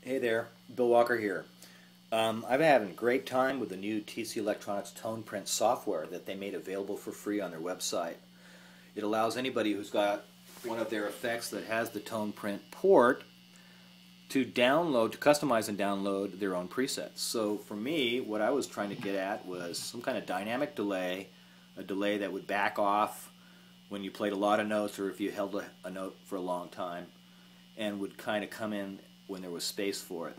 Hey there, Bill Walker here. I've been having a great time with the new TC Electronics Tone Print software that they made available for free on their website. It allows anybody who's got one of their effects that has the Tone Print port to customize and download their own presets. So for me, what I was trying to get at was some kind of dynamic delay, a delay that would back off when you played a lot of notes or if you held a note for a long time, and would kind of come in when there was space for it.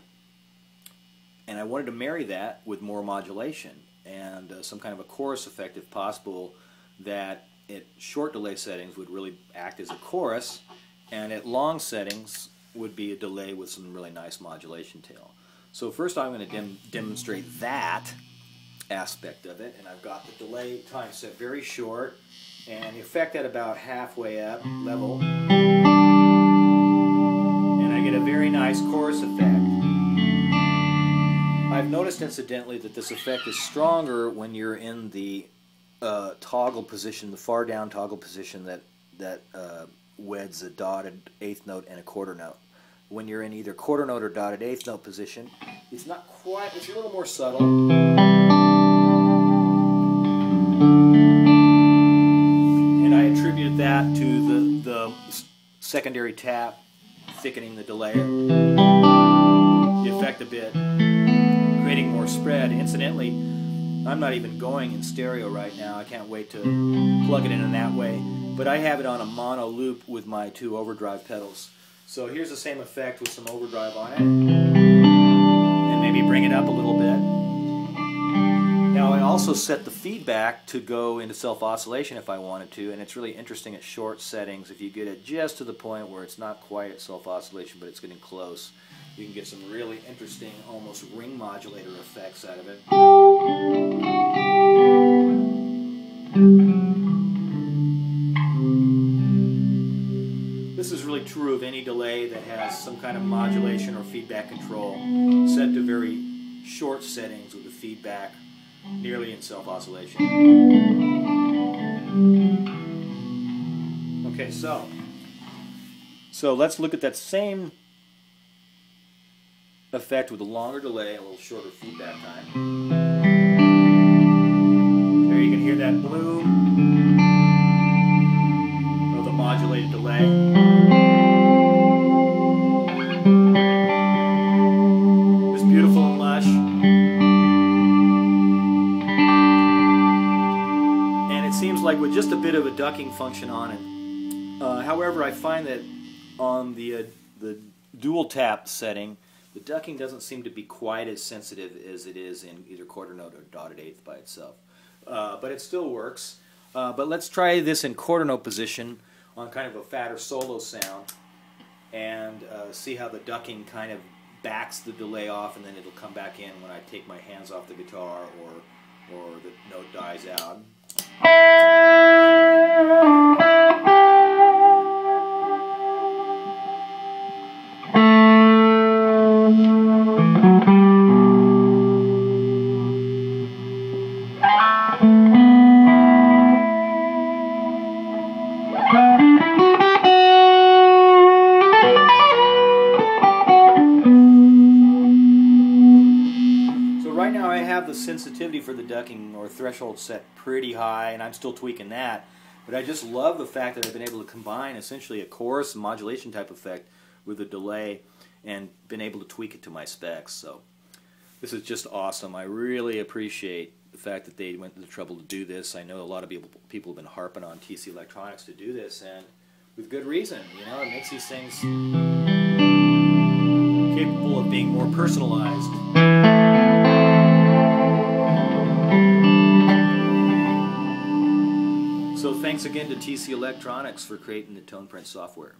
And I wanted to marry that with more modulation and some kind of a chorus effect if possible that at short delay settings would really act as a chorus, and at long settings would be a delay with some really nice modulation tail. So first I'm going to demonstrate that aspect of it, and I've got the delay time set very short and the effect at about halfway up level, and I get a very nice chorus effect. I've noticed incidentally that this effect is stronger when you're in the toggle position, the far down toggle position that weds a dotted eighth note and a quarter note. When you're in either quarter note or dotted eighth note position, it's not quite, it's a little more subtle. And I attributed that to the secondary tap thickening the delay, the effect a bit, creating more spread. Incidentally, I'm not even going in stereo right now. I can't wait to plug it in that way. But I have it on a mono loop with my two overdrive pedals. So here's the same effect with some overdrive on it. And maybe bring it up a little bit. Now I also set the feedback to go into self-oscillation if I wanted to, and it's really interesting at short settings. If you get it just to the point where it's not quite at self-oscillation, but it's getting close, you can get some really interesting, almost ring modulator effects out of it. This is really true of any delay that has some kind of modulation or feedback control set to very short settings with the feedback nearly in self-oscillation. Okay, so let's look at that same effect with a longer delay, a little shorter feedback time. There you can hear that bloom of the modulated delay. It's beautiful and lush. And it seems like with just a bit of a ducking function on it. However, I find that on the dual tap setting, the ducking doesn't seem to be quite as sensitive as it is in either quarter note or dotted eighth by itself. But it still works. But let's try this in quarter note position on kind of a fatter solo sound and see how the ducking kind of backs the delay off, and then it'll come back in when I take my hands off the guitar or the note dies out. Right now I have the sensitivity for the ducking or threshold set pretty high, and I'm still tweaking that, but I just love the fact that I've been able to combine essentially a chorus modulation type effect with a delay and been able to tweak it to my specs. So this is just awesome. I really appreciate the fact that they went to the trouble to do this. I know a lot of people have been harping on TC Electronics to do this, and with good reason. You know, it makes these things capable of being more personalized. So thanks again to TC Electronics for creating the Tone Print software.